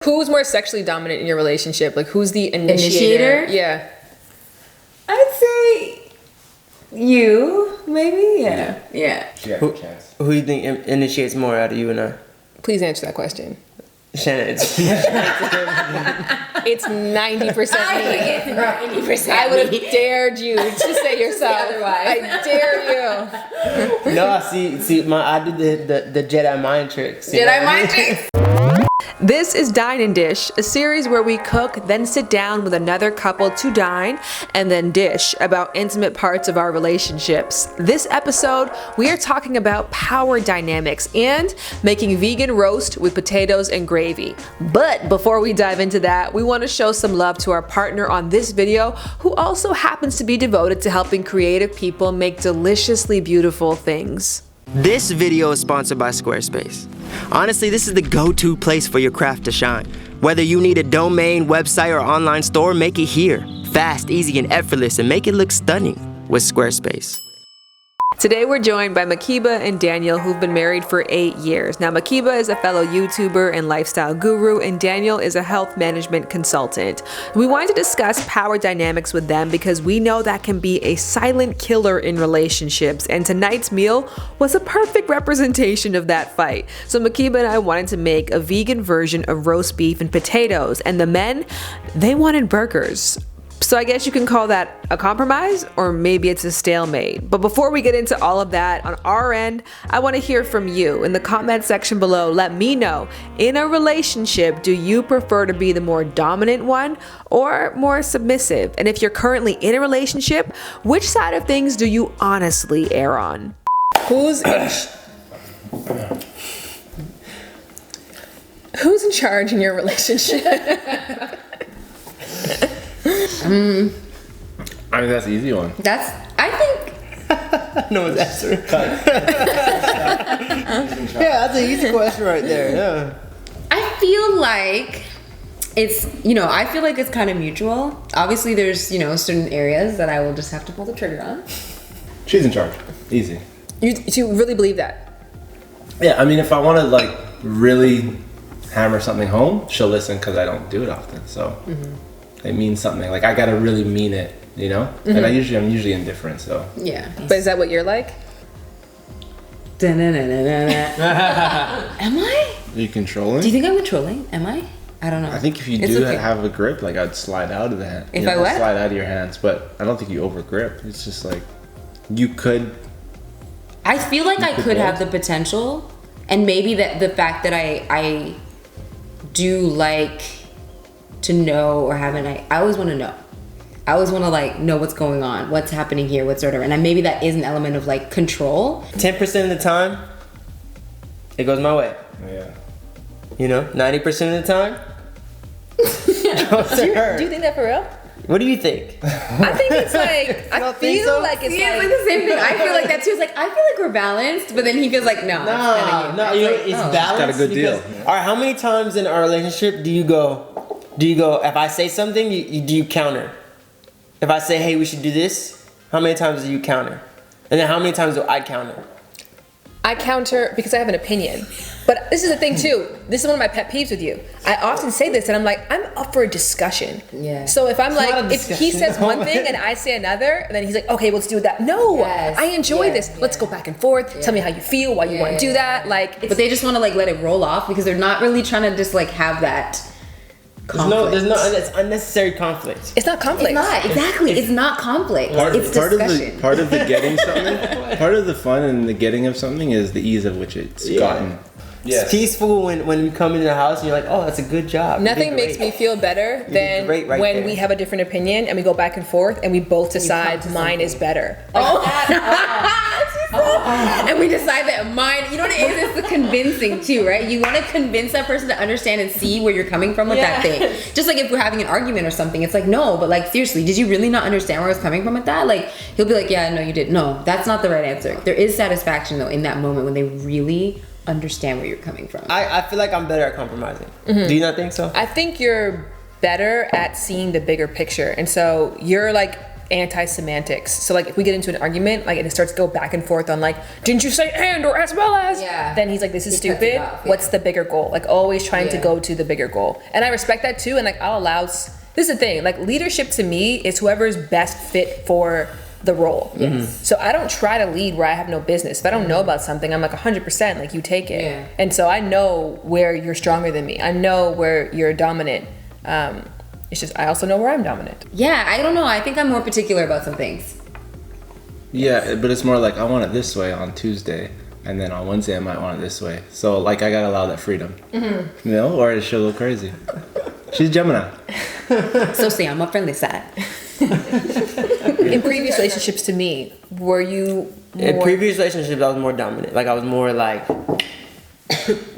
Who's more sexually dominant in your relationship? Like, who's the initiator? Yeah. I'd say you, maybe. Yeah. Who do you think initiates more out of you and I? Please answer that question. Shannon, it's 90% me. 90%. I would have dared you to say yourself. Otherwise. I dare you. No, see, I did the Jedi mind tricks. Jedi mind tricks. This is Dine and Dish, a series where we cook, then sit down with another couple to dine, and then dish about intimate parts of our relationships. This episode, we are talking about power dynamics and making vegan roast with potatoes and gravy. But before we dive into that, we want to show some love to our partner on this video, who also happens to be devoted to helping creative people make deliciously beautiful things. This video is sponsored by Squarespace. Honestly, this is the go-to place for your craft to shine. Whether you need a domain, website, or online store, make it here. Fast, easy, and effortless, and make it look stunning with Squarespace. Today we're joined by Makeba and Daniel, who've been married for 8 years. Now, Makeba is a fellow YouTuber and lifestyle guru, and Daniel is a health management consultant. We wanted to discuss power dynamics with them because we know that can be a silent killer in relationships, and tonight's meal was a perfect representation of that fight. So Makeba and I wanted to make a vegan version of roast beef and potatoes, and the men, they wanted burgers. So I guess you can call that a compromise, or maybe it's a stalemate. But before we get into all of that, on our end, I want to hear from you. In the comment section below, let me know, in a relationship, do you prefer to be the more dominant one or more submissive? And if you're currently in a relationship, which side of things do you honestly err on? Who's in charge in your relationship? I mean, that's an easy one. I think. No one's answering. Yeah, that's an easy question right there. Yeah. I feel like I feel like it's kind of mutual. Obviously, there's, certain areas that I will just have to pull the trigger on. She's in charge. Easy. You really believe that? Yeah, I mean, if I want to, really hammer something home, she'll listen because I don't do it often. So it means something. I got to really mean it, And I'm usually indifferent, so. Yeah. But is that what you're like? Am I? Are you controlling? Do you think I'm controlling? Am I? I don't know. I think if you have a grip, I'd slide out of the hand. If I what? Slide out of your hands, but I don't think you over grip. It's just you could. I feel like I could have the potential, and maybe that the fact that I do like to know or have I always want to know. I always want to know what's going on, what's happening here, what's sort of, and maybe that is an element of control. 10% of the time, it goes my way. Yeah. 90% of the time, goes to her. Do you think that for real? What do you think? I think it's I feel so? like it's Yeah, it's the same thing. I feel like that too. It's I feel like we're balanced, but then he feels like no. No, it's balanced. Got a good deal. All right, how many times in our relationship do you go, if I say something, do you counter? If I say, hey, we should do this, how many times do you counter? And then how many times do I counter? I counter because I have an opinion. But this is the thing too. This is one of my pet peeves with you. I often say this and I'm up for a discussion. Yeah. So if I'm if he says No. one thing and I say another, and then he's like, okay, let's do that. No, Yes. I enjoy this. Yeah. Let's go back and forth. Tell me how you feel, why you want to do that. But they just want to let it roll off because they're not really trying to just have that conflict. It's unnecessary conflict. it's not conflict. It's not, exactly. It's not conflict. It's discussion. Part of the getting something, part of the fun and the getting of something is the ease of which it's gotten. It's peaceful when you come into the house and you're like, oh, that's a good job. Nothing makes me feel better than great right when there. we have a different opinion and we go back and forth and we both decide mine is better. And we decide that mine, you know what it is? It's the convincing too, right? You want to convince that person to understand and see where you're coming from with that thing. Just if we're having an argument or something, it's no, but seriously, did you really not understand where I was coming from with that? He'll be like, yeah, no, you did. No, that's not the right answer. There is satisfaction though in that moment when they really understand where you're coming from. I feel like I'm better at compromising. Do you not think so? I think you're better at seeing the bigger picture. And so you're anti-semantics. So like if we get into an argument, like and it starts to go back and forth on like, didn't you say and or as well as? Yeah. Then he's like, this is He cuts stupid. it off, yeah. What's the bigger goal? Like always trying to Yeah. go to the bigger goal. And I respect that too. And like I'll allow, this is the thing, like leadership to me is whoever's best fit for the role. Yes. So I don't try to lead where I have no business. If I don't know about something, I'm like 100% like you take it. Yeah. And so I know where you're stronger than me. I know where you're dominant. It's just I also know where I'm dominant. Yeah, I don't know. I think I'm more particular about some things. Yeah, but it's more like I want it this way on Tuesday, and then on Wednesday I might want it this way. So like I gotta allow that freedom, you know, or she'll go crazy. She's Gemini. So say I'm a friendly side. In previous relationships to me, were you In more, previous relationships, I was more dominant. Like I was more like,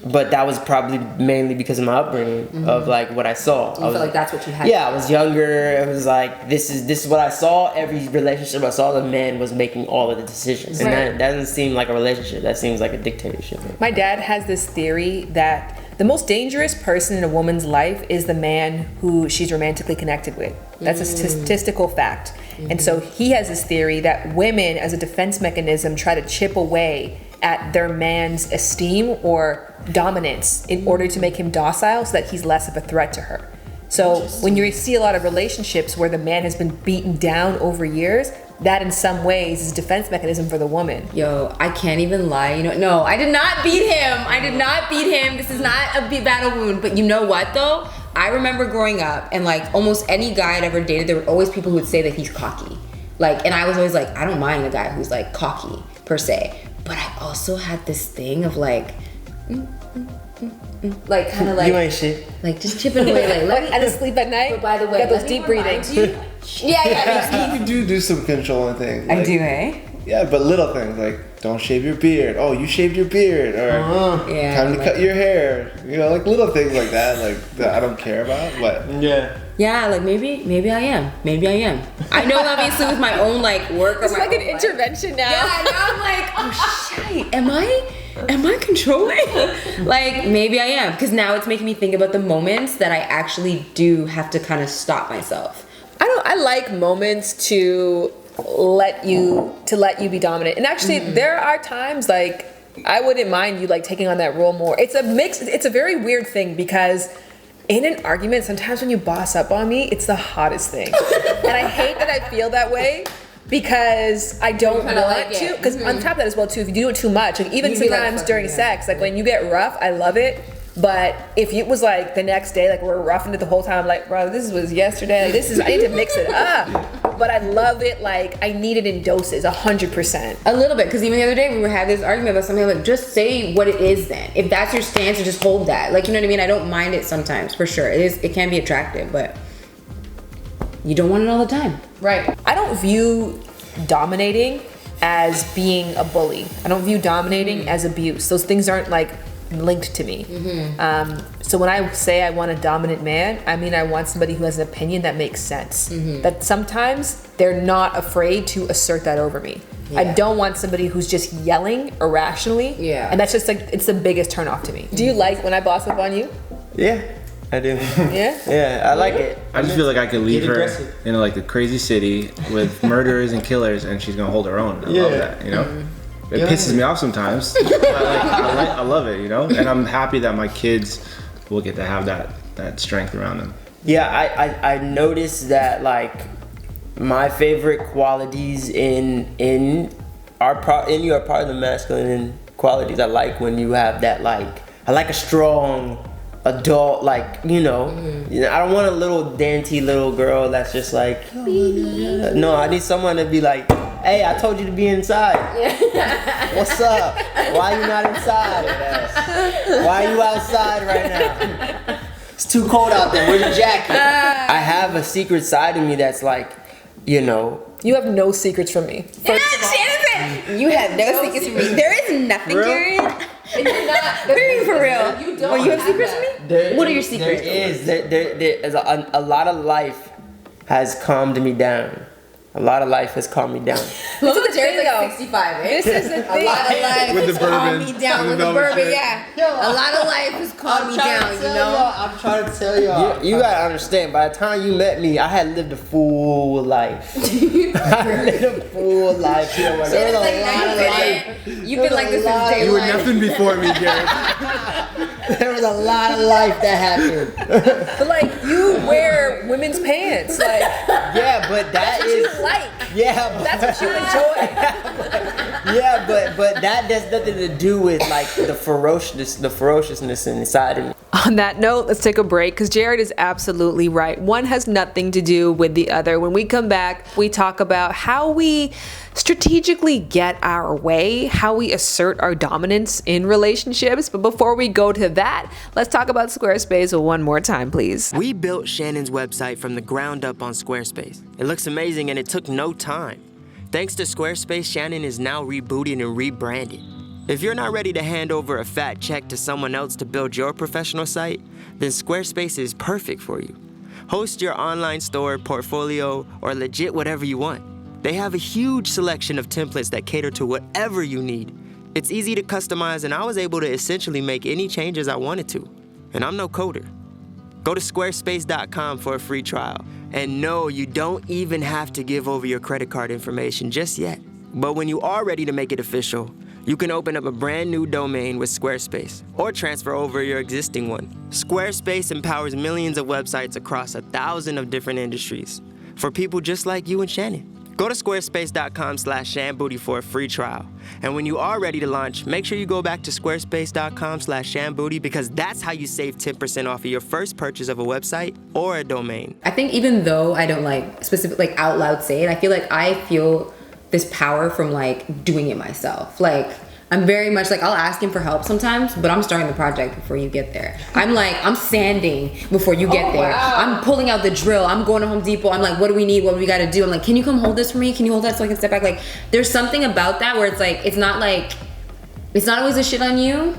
but that was probably mainly because of my upbringing of like what I saw. You feel like that's what you had. Yeah, I was younger. It was like this is what I saw. Every relationship I saw, the man was making all of the decisions, and Right. that doesn't seem like a relationship. That seems like a dictatorship. my dad has this theory that the most dangerous person in a woman's life is the man who she's romantically connected with. That's a statistical fact. And so he has this theory that women, as a defense mechanism, try to chip away at their man's esteem or dominance in order to make him docile so that he's less of a threat to her. So when you see a lot of relationships where the man has been beaten down over years, that in some ways is a defense mechanism for the woman. Yo, I can't even lie. You know, no, I did not beat him. I did not beat him. This is not a battle wound. But you know what though? I remember growing up and like almost any guy I'd ever dated, there were always people who would say that he's cocky. Like, and I was always like, I don't mind a guy who's like cocky per se. But I also had this thing of like, like kind of like, You ain't shit. like just chipping away. Like, let me, I just sleep at night. But by the way, got those let me deep breathing. remind you- Yeah. You do some controlling things. I like- do, eh? Yeah, but little things like don't shave your beard. Oh, you shaved your beard, or Yeah. time to like- cut your hair. You know, like little things like that, like that I don't care about. But Yeah. Yeah, like maybe I am. Maybe I am. I know obviously with my own like work or It's my like an own life. intervention now. Yeah, now I'm like, oh shit, am I controlling? Like maybe I am, because now it's making me think about the moments that I actually do have to kind of stop myself. I like moments to let you be dominant. And actually there are times like I wouldn't mind you like taking on that role more. It's a mix. It's a very weird thing because in an argument, sometimes when you boss up on me, it's the hottest thing. And I hate that I feel that way because I don't kinda want like it. to. Because on top of that as well too, if you do it too much, like even You'd be like, sometimes fuck during yeah. sex, like when you get rough, I love it. But if it was like the next day, like we're roughing it the whole time, I'm like, bro, this was yesterday. Like, I need to mix it up. But I love it. Like I need it in doses, 100%. A little bit, because even the other day we were having this argument about something. Like, just say what it is then. If that's your stance, or just hold that. Like, you know what I mean? I don't mind it sometimes, for sure. It can be attractive, but you don't want it all the time. Right. I don't view dominating as being a bully. I don't view dominating as abuse. Those things aren't like linked to me. So when I say I want a dominant man, I mean I want somebody who has an opinion that makes sense. That sometimes they're not afraid to assert that over me. I don't want somebody who's just yelling irrationally. Yeah. And that's just like, it's the biggest turn off to me. Do you like when I boss up on you? Yeah, I do. Yeah? Yeah, I like it. I just feel like I could leave Get her aggressive. in like a crazy city with murderers and killers, and she's gonna hold her own. I love Yeah. that, you know. It pisses me off sometimes. I love it, you know, and I'm happy that my kids will get to have that strength around them. Yeah, I noticed that like my favorite qualities in you are part of the masculine qualities. I like when you have that like I like a strong adult, like you know I don't want a little dainty little girl that's just like no, I need someone to be like, hey, I told you to be inside. What's up? Why you not inside? Why are you outside right now? It's too cold out there. Where's your jacket? I have a secret side of me that's like, you know. You have no secrets from me. You have no secrets from me. There is nothing, Real? Karen. Very for real. You don't Oh, you have have secrets that. from me? What are your secrets? There is a lot of life has calmed me down. A lot of life has calmed me down. Look at Jared's like 65, right? This is the A thing. lot of life With the has calmed bourbon. me down With with the the velvet bourbon, shirt. yeah. A lot of life has calmed me down, you know? I'm trying to tell y'all. You gotta understand, by the time you met me, I had lived a full life. I lived a full life. You know what I Jared's mean? like 90%. You've been like this since day You were one. nothing before me, Jared. There was a lot of life that happened. But like, you wear women's pants. Like, Yeah, but that is. like, Yeah, but, that's what you enjoy. yeah, but that has nothing to do with like the ferociousness inside of me. On that note, let's take a break because Jared is absolutely right. One has nothing to do with the other. When we come back, we talk about how we strategically get our way, how we assert our dominance in relationships. But before we go to that, let's talk about Squarespace one more time, please. We built Shannon's website from the ground up on Squarespace. It looks amazing and it took no time. Thanks to Squarespace, Shannon is now rebooted and rebranded. If you're not ready to hand over a fat check to someone else to build your professional site, then Squarespace is perfect for you. Host your online store, portfolio, or legit whatever you want. They have a huge selection of templates that cater to whatever you need. It's easy to customize, and I was able to essentially make any changes I wanted to. And I'm no coder. Go to squarespace.com for a free trial. And no, you don't even have to give over your credit card information just yet. But when you are ready to make it official, you can open up a brand new domain with Squarespace or transfer over your existing one. Squarespace empowers millions of websites across 1,000 of different industries for people just like you and Shannon. Go to squarespace.com/ShanBooty for a free trial. And when you are ready to launch, make sure you go back to squarespace.com/ShanBooty because that's how you save 10% off of your first purchase of a website or a domain. I think even though I don't like specific out loud say it, I feel this power from like doing it myself. Like I'm very much like, I'll ask him for help sometimes, but I'm starting the project before you get there. I'm sanding before you get there. Wow. I'm pulling out the drill. I'm going to Home Depot. I'm like, what do we need? What do we got to do? I'm like, can you come hold this for me? Can you hold that so I can step back? Like, there's something about that where it's like, it's not always a shit on you.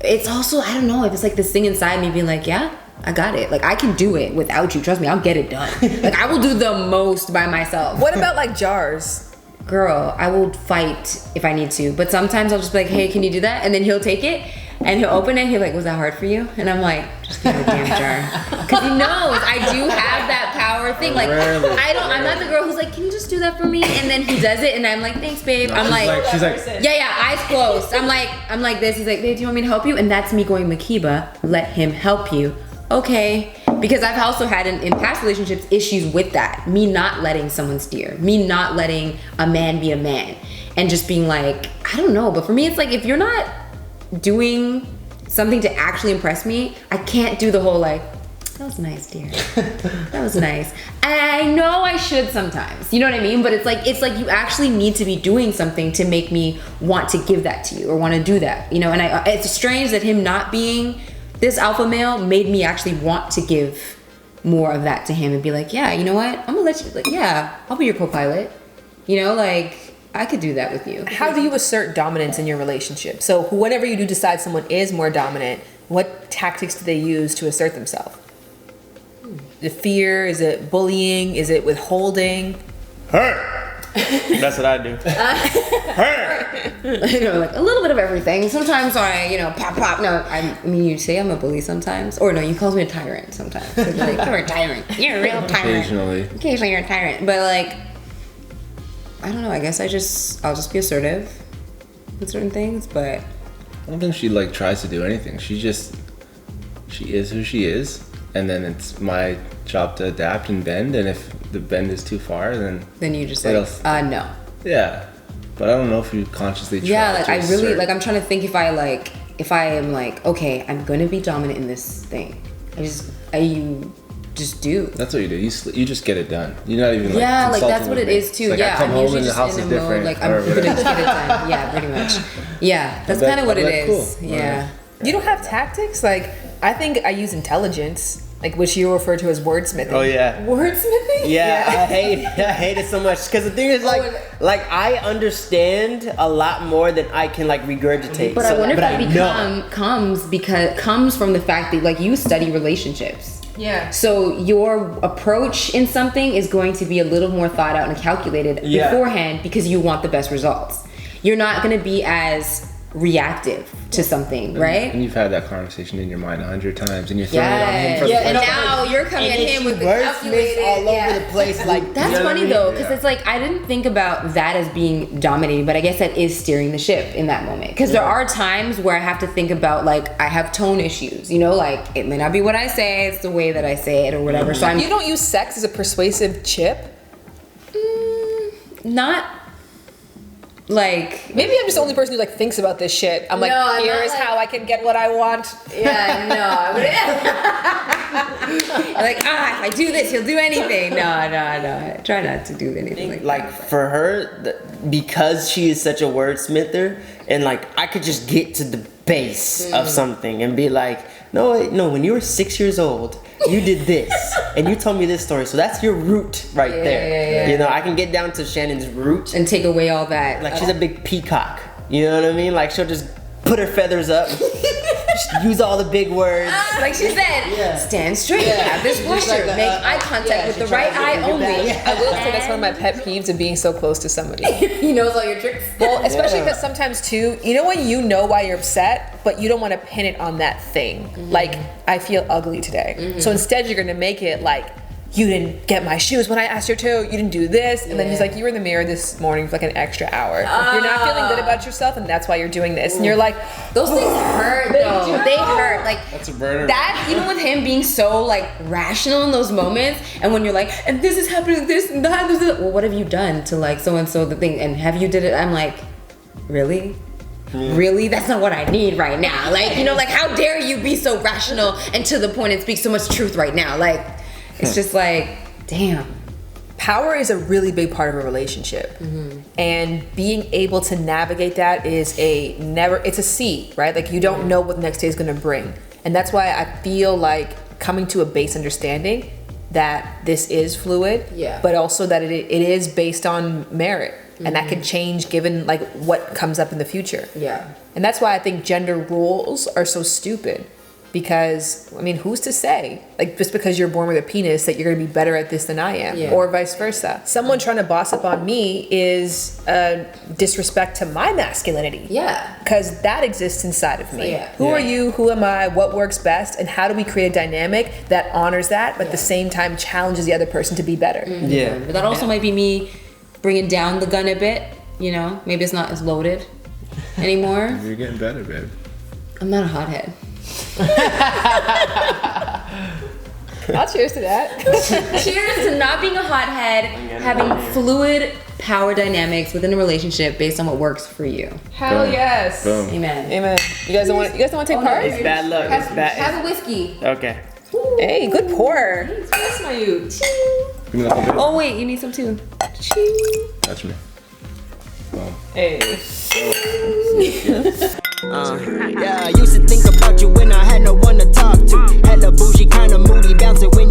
It's also, I don't know, if it's like this thing inside me being like, yeah, I got it. Like, I can do it without you. Trust me, I'll get it done. Like, I will do the most by myself. What about like jars? Girl, I will fight if I need to, but sometimes I'll just be like, hey, can you do that? And then he'll take it and he'll open it and he'll like, was that hard for you? And I'm like, just give me the damn jar. Cause he knows I do have that power thing. Like, I'm not the girl who's like, can you just do that for me? And then he does it and I'm like, thanks babe. I'm like, She's like, yeah, eyes closed. I'm like this. He's like, babe, do you want me to help you? And that's me going, Makeba, let him help you. Okay. Because I've also had in past relationships issues with that. Me not letting someone steer. Me not letting a man be a man. And just being like, I don't know. But for me, it's like, if you're not doing something to actually impress me, I can't do the whole like, that was nice, dear. That was nice. And I know I should sometimes. You know what I mean? But it's like you actually need to be doing something to make me want to give that to you or want to do that. You know, and it's strange that him not being this alpha male made me actually want to give more of that to him and be like, yeah, you know what? I'm gonna let you, like, yeah, I'll be your co-pilot. You know, like, I could do that with you. How do you assert dominance in your relationship? So whenever you do decide someone is more dominant, what tactics do they use to assert themselves? The fear? Is it bullying? Is it withholding? Her. That's what I do. You know, like a little bit of everything. Sometimes I, pop. No, I mean, you say I'm a bully sometimes. Or no, you call me a tyrant sometimes. Like, you're a tyrant. You're a real tyrant. Occasionally you're a tyrant. But like, I don't know, I guess I'll just be assertive with certain things, but I don't think she like tries to do anything. She is who she is. And then it's my job to adapt and bend. And if the bend is too far, then you just what like, else? No. Yeah, but I don't know if you consciously try. Yeah, like to I really assert. like. I'm trying to think if I am like, okay, I'm gonna be dominant in this thing. You just do. That's what you do. You just get it done. You're not even like yeah, like consulting that's what with it me. is too. Like, Yeah, I come I'm home usually and the just house in is a mode different. like I'm or gonna whatever. just get it done. Yeah, pretty much. Yeah, that's kind of what it is. Cool. Yeah. You don't have tactics? Like, I think I use intelligence, like which you refer to as wordsmithing. Oh yeah. Wordsmithing? Yeah, I hate it so much because the thing is like I understand a lot more than I can like regurgitate. But I wonder if that comes from the fact that like you study relationships. Yeah. So your approach in something is going to be a little more thought out and calculated beforehand because you want the best results. You're not going to be as reactive to something, right? And you've had that conversation in your mind 100 times, and you're throwing it on him. And now you're coming at him with the calculated all over the place. Like that's funny though, because it's like I didn't think about that as being dominating, but I guess that is steering the ship in that moment. Because there are times where I have to think about like I have tone issues, you know, like it may not be what I say, it's the way that I say it or whatever. So you don't use sex as a persuasive chip? Not. Like maybe I'm just the only person who like thinks about this shit. I'm like, here's how I can get what I want. Yeah, no. Like if I do this, he'll do anything. No. I try not to do anything like for her, because she is such a wordsmither, and like I could just get to the base of something and be like, no, when you were 6 years old, you did this, and you told me this story, so that's your root right there. Yeah. You know, I can get down to Shannon's root and take away all that. Like she's a big peacock. You know what I mean? Like she'll just put her feathers up, just use all the big words. Like she said, stand straight, have this posture, make eye contact with the right eye only. I will say that's one of my pet peeves of being so close to somebody. He knows all your tricks. Well, especially because sometimes too, you know when you know why you're upset, but you don't want to pin it on that thing. Like, I feel ugly today. So instead you're gonna make it like, you didn't get my shoes when I asked you to, you didn't do this. And then he's like, you were in the mirror this morning for like an extra hour. You're not feeling good about yourself, and that's why you're doing this. And you're like, those things hurt though. They hurt. Like That's a burner. that, even with him being so like rational in those moments, and when you're like, and this is happening, this and that, well, what have you done to like so and so the thing, and have you did it? I'm like, really? Really? That's not what I need right now. Like, you know, like how dare you be so rational and to the point and speak so much truth right now? Like, it's just like, damn. power is a really big part of a relationship. And being able to navigate that is it's a seed, right? Like you don't know what the next day is gonna bring. And that's why I feel like coming to a base understanding that this is fluid, but also that it is based on merit. And that can change given like what comes up in the future. And that's why I think gender roles are so stupid. Because, I mean, who's to say? Like, just because you're born with a penis that you're going to be better at this than I am, or vice versa. Someone trying to boss up on me is a disrespect to my masculinity. Because that exists inside of me. Who are you? Who am I? What works best? And how do we create a dynamic that honors that, but at the same time challenges the other person to be better? But that also might be me bringing down the gun a bit, you know? Maybe it's not as loaded anymore. You're getting better, babe. I'm not a hothead. I'll cheers to that. Cheers to not being a hothead, having fluid power dynamics within a relationship based on what works for you. Hell yes. Boom. Amen. Amen. You guys don't want to take part? It's bad luck. It's bad. Have a whiskey. Okay. Hey, good pour. That's my you. Give me that little bit. Oh wait, you need some too. Touch me. Boom. Hey. Yeah, I used to think about you when I had no one to talk to. Hella bougie, kinda moody, bouncing when